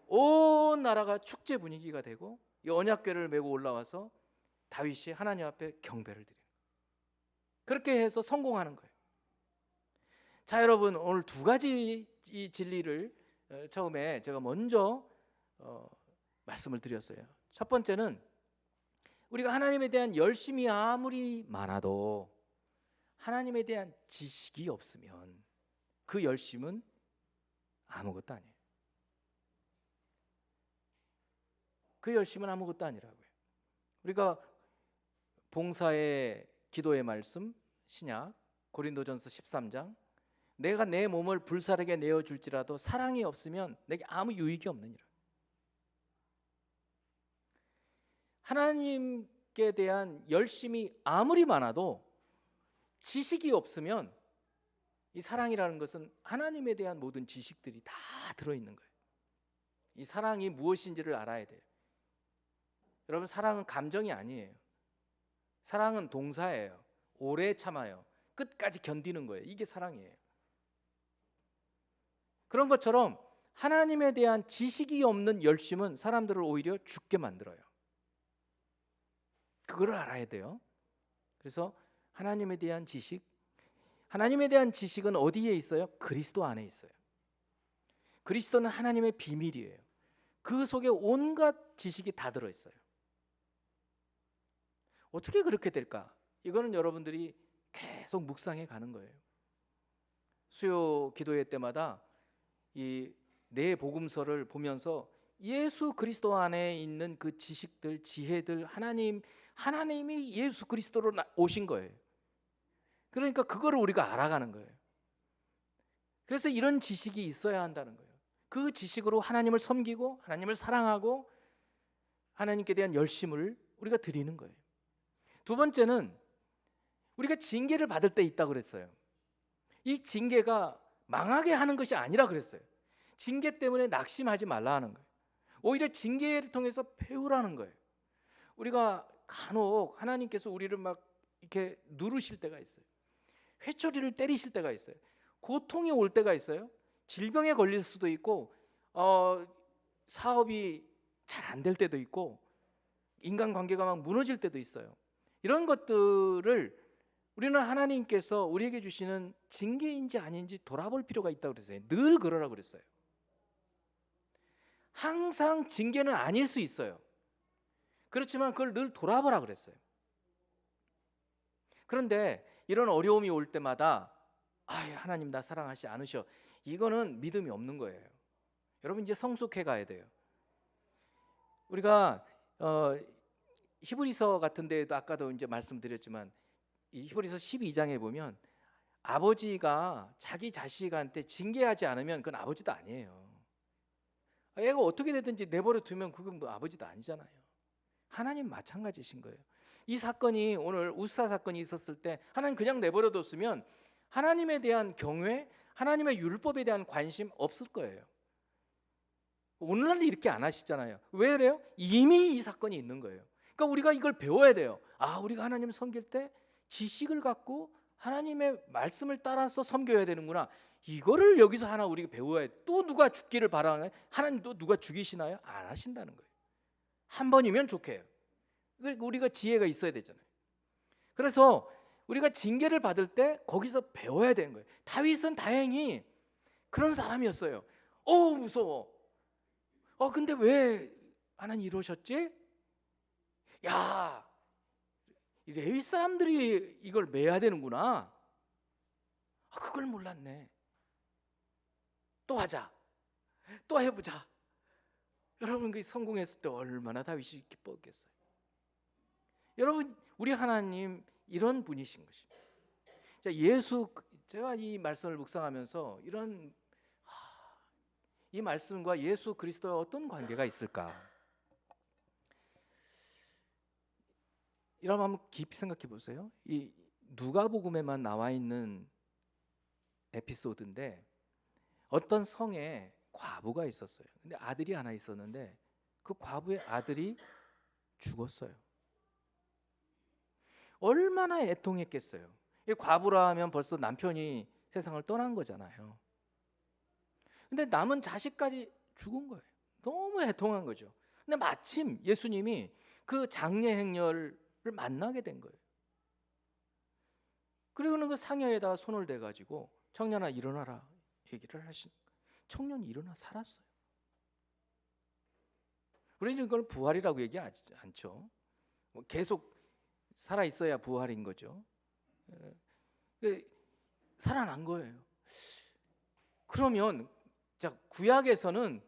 온 나라가 축제 분위기가 되고, 이 언약궤를 메고 올라와서 다윗이 하나님 앞에 경배를 드려요. 그렇게 해서 성공하는 거예요. 자, 여러분, 오늘 두 가지 이 진리를 처음에 제가 먼저 말씀을 드렸어요. 첫 번째는 우리가 하나님에 대한 열심이 아무리 많아도 하나님에 대한 지식이 없으면 그 열심은 아무것도 아니에요. 그 열심은 아무것도 아니라고요. 우리가 봉사의 기도의 말씀, 신약 고린도전서 13장, 내가 내 몸을 불사르게 내어줄지라도 사랑이 없으면 내게 아무 유익이 없느니라. 하나님께 대한 열심이 아무리 많아도 지식이 없으면, 이 사랑이라는 것은 하나님에 대한 모든 지식들이 다 들어있는 거예요. 이 사랑이 무엇인지를 알아야 돼요. 여러분, 사랑은 감정이 아니에요. 사랑은 동사예요. 오래 참아요. 끝까지 견디는 거예요. 이게 사랑이에요. 그런 것처럼 하나님에 대한 지식이 없는 열심은 사람들을 오히려 죽게 만들어요. 그걸 알아야 돼요. 그래서 하나님에 대한 지식, 하나님에 대한 지식은 어디에 있어요? 그리스도 안에 있어요. 그리스도는 하나님의 비밀이에요. 그 속에 온갖 지식이 다 들어있어요. 어떻게 그렇게 될까? 이거는 여러분들이 계속 묵상해 가는 거예요. 수요 기도회 때마다 이 내 복음서를 보면서 예수 그리스도 안에 있는 그 지식들, 지혜들, 하나님이 예수 그리스도로 오신 거예요. 그러니까 그거를 우리가 알아가는 거예요. 그래서 이런 지식이 있어야 한다는 거예요. 그 지식으로 하나님을 섬기고 하나님을 사랑하고 하나님께 대한 열심을 우리가 드리는 거예요. 두 번째는 우리가 징계를 받을 때 있다고 그랬어요. 이 징계가 망하게 하는 것이 아니라 그랬어요. 징계 때문에 낙심하지 말라 하는 거예요. 오히려 징계를 통해서 배우라는 거예요. 우리가 간혹 하나님께서 우리를 막 이렇게 누르실 때가 있어요. 회초리를 때리실 때가 있어요. 고통이 올 때가 있어요. 질병에 걸릴 수도 있고 사업이 잘 안 될 때도 있고 인간관계가 막 무너질 때도 있어요. 이런 것들을 우리는 하나님께서 우리에게 주시는 징계인지 아닌지 돌아볼 필요가 있다고 그랬어요. 늘 그러라고 그랬어요. 항상 징계는 아닐 수 있어요. 그렇지만 그걸 늘 돌아보라 그랬어요. 그런데 이런 어려움이 올 때마다 하나님 나 사랑하지 않으셔, 이거는 믿음이 없는 거예요. 여러분 이제 성숙해 가야 돼요. 우리가 히브리서 같은 데에도 아까도 이제 말씀드렸지만 이 히브리서 12장에 보면 아버지가 자기 자식한테 징계하지 않으면 그건 아버지도 아니에요. 애가 어떻게 되든지 내버려 두면 그건 뭐 아버지도 아니잖아요. 하나님 마찬가지신 거예요. 이 사건이 오늘 우사 사건이 있었을 때 하나님 그냥 내버려 뒀으면 하나님에 대한 경외, 하나님의 율법에 대한 관심 없을 거예요. 오늘날 이렇게 안 하시잖아요. 왜 그래요? 이미 이 사건이 있는 거예요. 그러니까 우리가 이걸 배워야 돼요. 우리가 하나님을 섬길 때 지식을 갖고 하나님의 말씀을 따라서 섬겨야 되는구나. 이거를 여기서 하나 우리가 배워야 돼. 또 누가 죽기를 바라나요? 하나님 또 누가 죽이시나요? 안 하신다는 거예요. 한 번이면 좋게요. 우리가 지혜가 있어야 되잖아요. 그래서 우리가 징계를 받을 때 거기서 배워야 되는 거예요. 다윗은 다행히 그런 사람이었어요. 무서워. 근데 왜 하나님 이러셨지? 야, 레위 사람들이 이걸 매야 되는구나. 그걸 몰랐네. 또 하자. 또 해보자. 여러분 그 성공했을 때 얼마나 다윗이 기뻤겠어요. 여러분 우리 하나님 이런 분이신 것입니다. 제가 이 말씀을 묵상하면서 이 말씀과 예수 그리스도의 어떤 관계가 있을까? 여러분 한번 깊이 생각해 보세요. 이 누가복음에만 나와 있는 에피소드인데 어떤 성에 과부가 있었어요. 근데 아들이 하나 있었는데 그 과부의 아들이 죽었어요. 얼마나 애통했겠어요. 이 과부라 하면 벌써 남편이 세상을 떠난 거잖아요. 근데 남은 자식까지 죽은 거예요. 너무 애통한 거죠. 근데 마침 예수님이 그 장례 행렬을 만나게 된 거예요. 그리고는 그 상여에다 손을 대가지고 청년아 일어나라 얘기를 하시는 거예요. 청년이 일어나 살았어요. 우리는 이걸 부활이라고 얘기하지 않죠. 계속 살아 있어야 부활인 거죠. 살아난 거예요. 그러면 구약에서는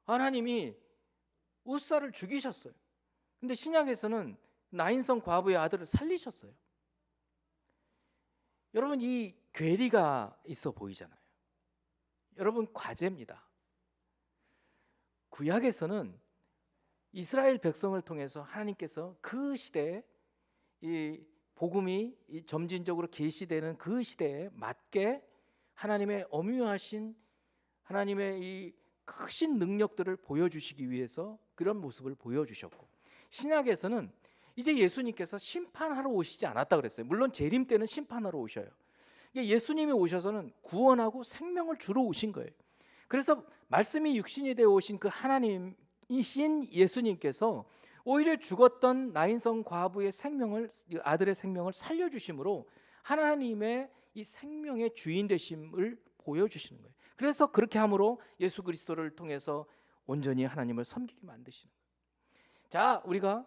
하나님이 우사를 죽이셨어요. 근데 신약에서는 나인성 과부의 아들을 살리셨어요. 여러분 이 괴리가 있어 보이잖아요. 여러분 과제입니다. 구약에서는 이스라엘 백성을 통해서 하나님께서 그 시대에 이 복음이 점진적으로 계시되는 그 시대에 맞게 하나님의 엄유하신 하나님의 이 크신 능력들을 보여주시기 위해서 그런 모습을 보여주셨고, 신약에서는 이제 예수님께서 심판하러 오시지 않았다 그랬어요. 물론 재림 때는 심판하러 오셔요. 예수님이 오셔서는 구원하고 생명을 주러 오신 거예요. 그래서 말씀이 육신이 되어 오신 그 하나님이신 예수님께서 오히려 죽었던 나인성 과부의 아들의 생명을 살려주심으로 하나님의 이 생명의 주인 되심을 보여주시는 거예요. 그래서 그렇게 함으로 예수 그리스도를 통해서 온전히 하나님을 섬기게 만드시는 거예요. 자, 우리가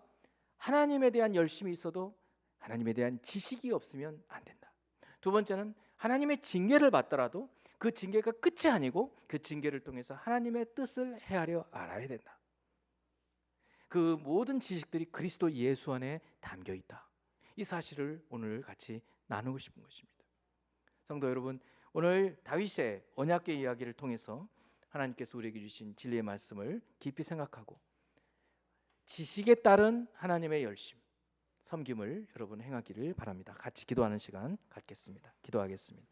하나님에 대한 열심이 있어도 하나님에 대한 지식이 없으면 안 된다. 두 번째는 하나님의 징계를 받더라도 그 징계가 끝이 아니고 그 징계를 통해서 하나님의 뜻을 헤아려 알아야 된다. 그 모든 지식들이 그리스도 예수 안에 담겨 있다. 이 사실을 오늘 같이 나누고 싶은 것입니다. 성도 여러분, 오늘 다윗의 언약궤 이야기를 통해서 하나님께서 우리에게 주신 진리의 말씀을 깊이 생각하고 지식에 따른 하나님의 열심, 섬김을 여러분 행하기를 바랍니다. 같이 기도하는 시간 갖겠습니다. 기도하겠습니다.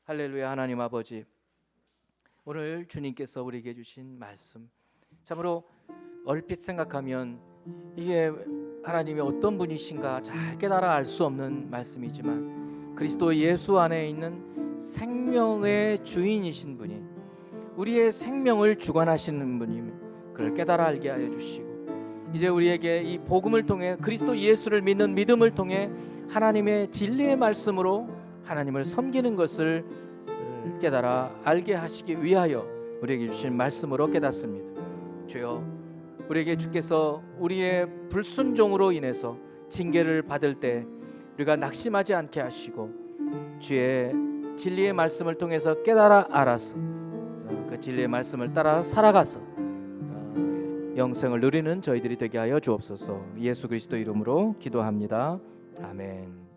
할렐루야. 하나님 아버지, 오늘 주님께서 우리에게 주신 말씀 참으로 얼핏 생각하면 이게 하나님이 어떤 분이신가 잘 깨달아 알 수 없는 말씀이지만 그리스도 예수 안에 있는 생명의 주인이신 분이, 우리의 생명을 주관하시는 분이 그걸 깨달아 알게 하여 주시고, 이제 우리에게 이 복음을 통해 그리스도 예수를 믿는 믿음을 통해 하나님의 진리의 말씀으로 하나님을 섬기는 것을 깨달아 알게 하시기 위하여 우리에게 주신 말씀으로 깨닫습니다. 주여, 우리에게 주께서 우리의 불순종으로 인해서 징계를 받을 때 우리가 낙심하지 않게 하시고 주의 진리의 말씀을 통해서 깨달아 알아서 그 진리의 말씀을 따라 살아가서 영생을 누리는 저희들이 되게 하여 주옵소서. 예수 그리스도 이름으로 기도합니다. 아멘.